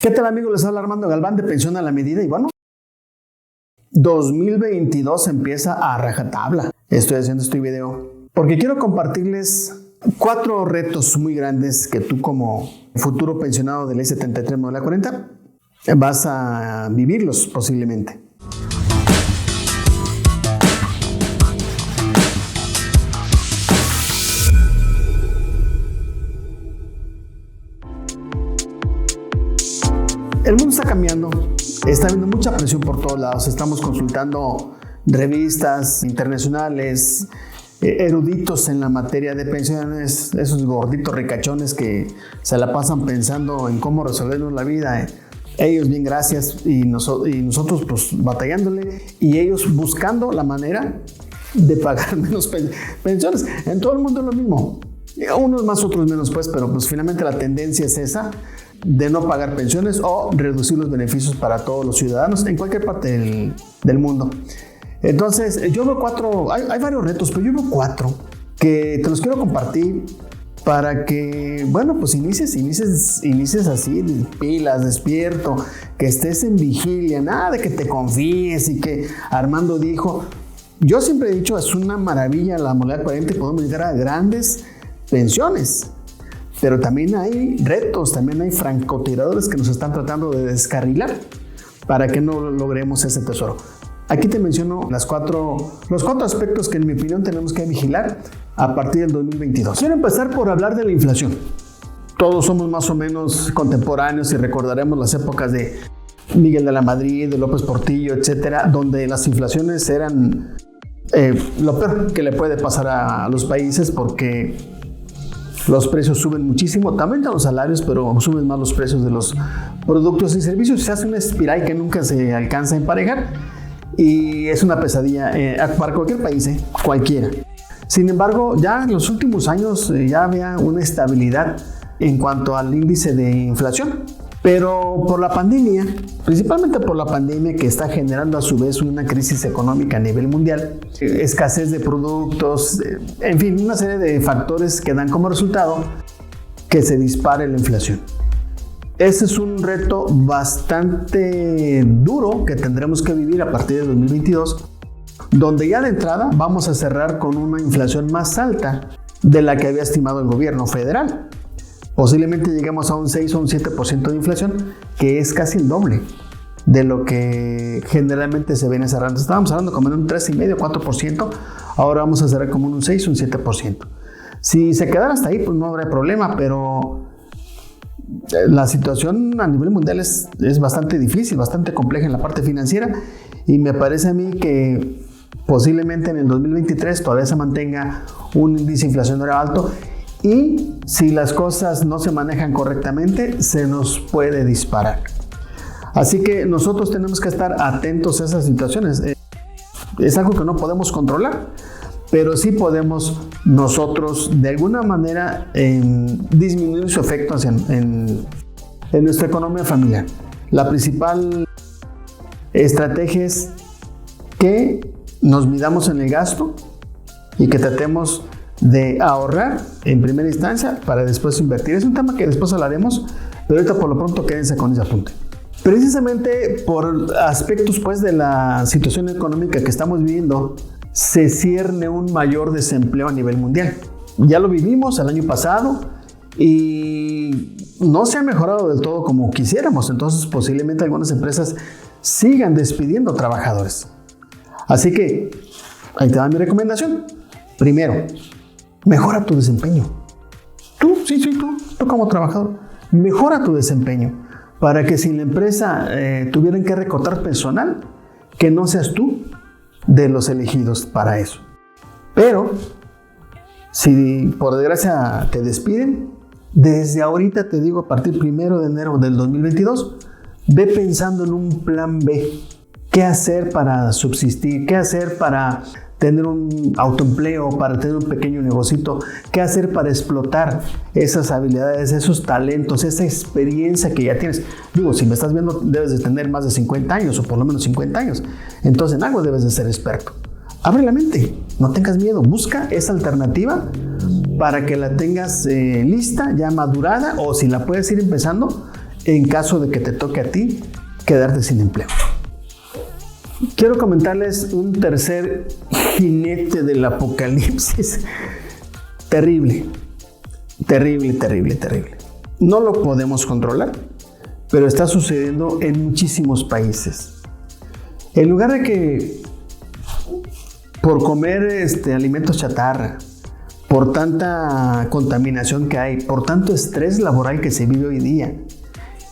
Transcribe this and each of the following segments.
¿Qué tal, amigos? Les habla Armando Galván de Pensión a la Medida. Y bueno, 2022 empieza a rajatabla. Estoy haciendo este video porque quiero compartirles 4 retos muy grandes que tú, como futuro pensionado del I-73 modelo 40, vas a vivirlos posiblemente. El mundo está cambiando, está habiendo mucha presión por todos lados. Estamos consultando revistas internacionales, eruditos en la materia de pensiones, esos gorditos ricachones que se la pasan pensando en cómo resolvernos la vida. Ellos bien, gracias, y nosotros pues batallándole, y ellos buscando la manera de pagar menos pensiones. En todo el mundo es lo mismo, unos más, otros menos, pero pues finalmente la tendencia es esa, de no pagar pensiones o reducir los beneficios para todos los ciudadanos en cualquier parte del mundo. Entonces, yo veo 4, hay varios retos, pero yo veo 4 que te los quiero compartir para que, bueno, pues inicies así, pilas, despierto, que estés en vigilia, nada de que te confíes y que Armando dijo. Yo siempre he dicho, es una maravilla la modalidad 40 y podemos llegar a grandes pensiones. Pero también hay retos, también hay francotiradores que nos están tratando de descarrilar para que no logremos ese tesoro. Aquí te menciono los 4 aspectos que en mi opinión tenemos que vigilar a partir del 2022. Quiero empezar por hablar de la inflación. Todos somos más o menos contemporáneos y recordaremos las épocas de Miguel de la Madrid, de López Portillo, etcétera, donde las inflaciones eran lo peor que le puede pasar a los países, porque los precios suben muchísimo, también los salarios, pero suben más los precios de los productos y servicios. Se hace una espiral que nunca se alcanza a emparejar y es una pesadilla para cualquier país, cualquiera. Sin embargo, ya en los últimos años ya había una estabilidad en cuanto al índice de inflación, pero por la pandemia, principalmente por la pandemia, que está generando a su vez una crisis económica a nivel mundial, escasez de productos, en fin, una serie de factores que dan como resultado que se dispare la inflación. Ese es un reto bastante duro que tendremos que vivir a partir de 2022, donde ya de entrada vamos a cerrar con una inflación más alta de la que había estimado el gobierno federal. Posiblemente lleguemos a un 6 o un 7% de inflación, que es casi el doble de lo que generalmente se viene cerrando. Estábamos hablando como en un 3,5, 4%, ahora vamos a cerrar como en un 6 o un 7%. Si se quedara hasta ahí, pues no habría problema, pero la situación a nivel mundial es bastante difícil, bastante compleja en la parte financiera, y me parece a mí que posiblemente en el 2023 todavía se mantenga un índice inflacionario alto. Y si las cosas no se manejan correctamente, se nos puede disparar. Así que nosotros tenemos que estar atentos a esas situaciones. Es algo que no podemos controlar, pero sí podemos nosotros de alguna manera disminuir su efecto en nuestra economía familiar. La principal estrategia es que nos midamos en el gasto y que tratemos de ahorrar en primera instancia para después invertir. Es un tema que después hablaremos, pero ahorita por lo pronto quédense con ese apunte. Precisamente por aspectos de la situación económica que estamos viviendo, se cierne un mayor desempleo a nivel mundial. Ya lo vivimos el año pasado y no se ha mejorado del todo como quisiéramos, entonces posiblemente algunas empresas sigan despidiendo trabajadores. Así que ahí te va mi recomendación. Primero, mejora tu desempeño. Tú como trabajador, mejora tu desempeño para que si la empresa tuvieran que recortar personal, que no seas tú de los elegidos para eso. Pero si por desgracia te despiden, desde ahorita te digo, a partir 1 de enero del 2022, ve pensando en un plan B. ¿Qué hacer para subsistir? ¿Qué hacer para tener un autoempleo, para tener un pequeño negocito? ¿Qué hacer para explotar esas habilidades, esos talentos, esa experiencia que ya tienes? Digo, si me estás viendo, debes de tener más de 50 años o por lo menos 50 años. Entonces en algo debes de ser experto. Abre la mente, no tengas miedo, busca esa alternativa para que la tengas lista, ya madurada, o si la puedes ir empezando, en caso de que te toque a ti quedarte sin empleo. Quiero comentarles un tercer jinete del apocalipsis. Terrible. No lo podemos controlar, pero está sucediendo en muchísimos países. En lugar de que por comer alimentos chatarra, por tanta contaminación que hay, por tanto estrés laboral que se vive hoy día,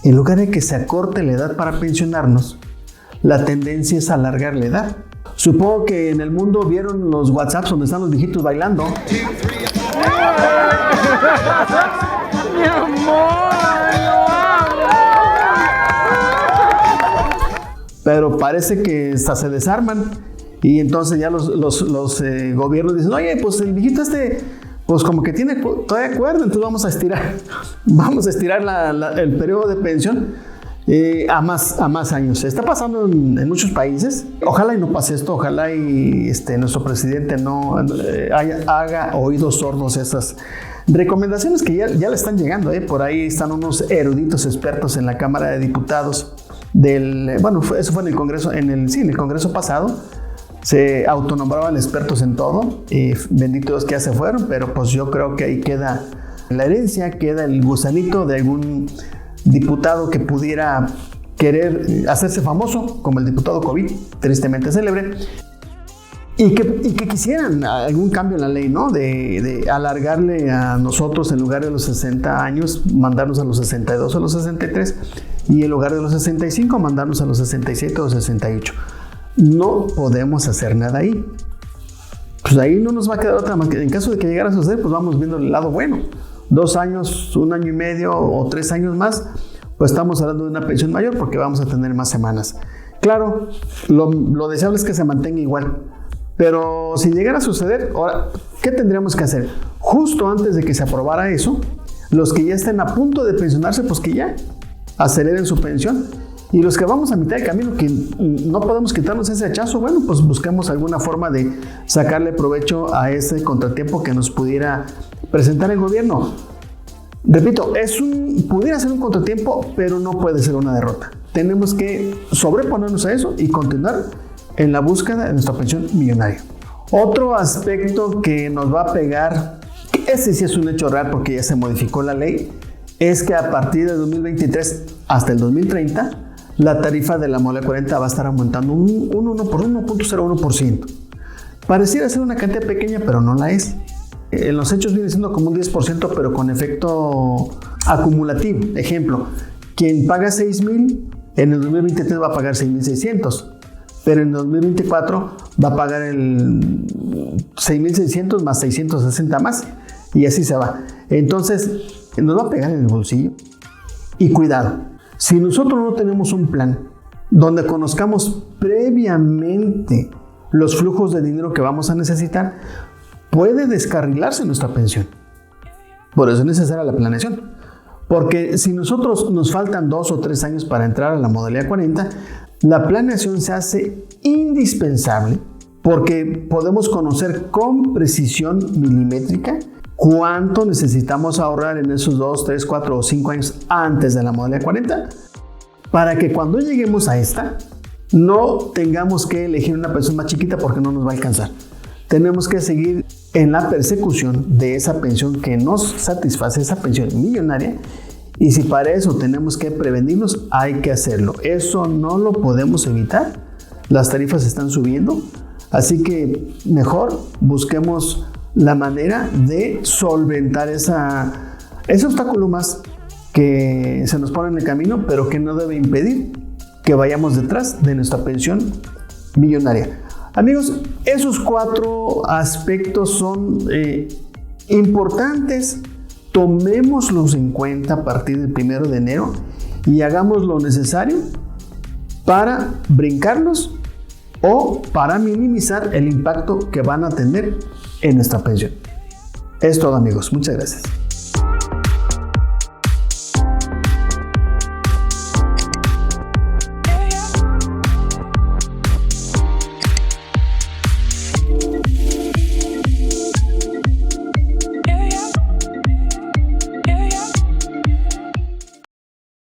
en lugar de que se acorte la edad para pensionarnos, la tendencia es alargar la edad. Supongo que en el mundo vieron los WhatsApps donde están los viejitos bailando. Mi amor, lo amo. Pero parece que hasta se desarman y entonces ya los gobiernos dicen, oye, pues el viejito pues como que tiene todavía cuerda, entonces vamos a estirar el periodo de pensión a más años. Está pasando en muchos países. Ojalá y no pase esto, ojalá y nuestro presidente no haga oídos sordos a estas recomendaciones que ya le están llegando. Por ahí están unos eruditos expertos en la Cámara de Diputados eso fue en el Congreso, en el Congreso pasado. Se autonombraban expertos en todo y bendito Dios que ya se fueron, pero pues yo creo que ahí queda la herencia, queda el gusanito de algún diputado que pudiera querer hacerse famoso, como el diputado COVID, tristemente célebre, y que quisieran algún cambio en la ley, ¿no? De alargarle a nosotros, en lugar de los 60 años, mandarnos a los 62 o los 63, y en lugar de los 65, mandarnos a los 67 o 68. No podemos hacer nada ahí. Pues ahí no nos va a quedar otra más que, en caso de que llegara a suceder, pues vamos viendo el lado bueno. 2 años, 1 año y medio o 3 años más, pues estamos hablando de una pensión mayor porque vamos a tener más semanas. Claro, lo deseable es que se mantenga igual. Pero si llegara a suceder, ahora, ¿qué tendríamos que hacer? Justo antes de que se aprobara eso, los que ya estén a punto de pensionarse, pues que ya aceleren su pensión. Y los que vamos a mitad de camino, que no podemos quitarnos ese hachazo, bueno, pues busquemos alguna forma de sacarle provecho a ese contratiempo que nos pudiera presentar el gobierno. Repito, pudiera ser un contratiempo, pero no puede ser una derrota. Tenemos que sobreponernos a eso y continuar en la búsqueda de nuestra pensión millonaria. Otro aspecto que nos va a pegar, ese sí es un hecho real porque ya se modificó la ley, es que a partir de 2023 hasta el 2030, la tarifa de la modalidad 40 va a estar aumentando un 1.01%. Pareciera ser una cantidad pequeña, pero no la es. En los hechos viene siendo como un 10%, pero con efecto acumulativo. Ejemplo, quien paga 6,000, en el 2023 va a pagar 6,600, pero en el 2024 va a pagar el 6,600 más 660 más, y así se va. Entonces, nos va a pegar en el bolsillo. Y cuidado. Si nosotros no tenemos un plan donde conozcamos previamente los flujos de dinero que vamos a necesitar, puede descarrilarse nuestra pensión. Por eso es necesaria la planeación. Porque si nosotros nos faltan 2 o 3 años para entrar a la modalidad 40, la planeación se hace indispensable porque podemos conocer con precisión milimétrica cuánto necesitamos ahorrar en esos 2, 3, 4 o 5 años antes de la modalidad 40 para que cuando lleguemos a esta no tengamos que elegir una pensión más chiquita porque no nos va a alcanzar. Tenemos que seguir en la persecución de esa pensión que nos satisface, esa pensión millonaria, y si para eso tenemos que prevenirnos, hay que hacerlo. Eso no lo podemos evitar. Las tarifas están subiendo, así que mejor busquemos la manera de solventar ese obstáculo más que se nos pone en el camino, pero que no debe impedir que vayamos detrás de nuestra pensión millonaria. Amigos, esos 4 aspectos son importantes. Tomémoslos en cuenta a partir del 1 de enero y hagamos lo necesario para brincarlos o para minimizar el impacto que van a tener en nuestra pensión. Es todo, amigos. Muchas gracias.